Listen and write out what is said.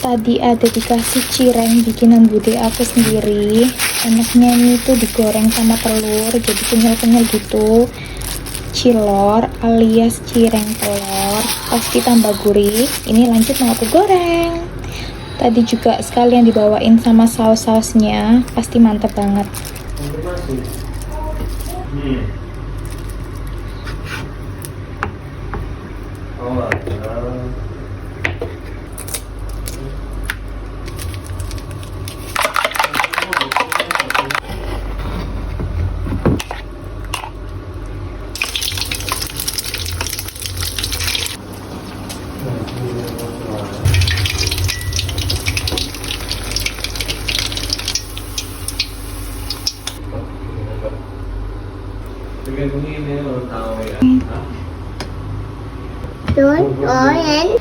Tadi ada dikasih cireng bikinan bude aku sendiri. Enaknya ini tuh digoreng sama telur, jadi kenyal-kenyal gitu. Cilor alias cireng telur, pasti tambah gurih. Ini lanjut mau aku goreng. Tadi juga sekalian dibawain sama saus-sausnya, pasti mantep banget. Don't orange.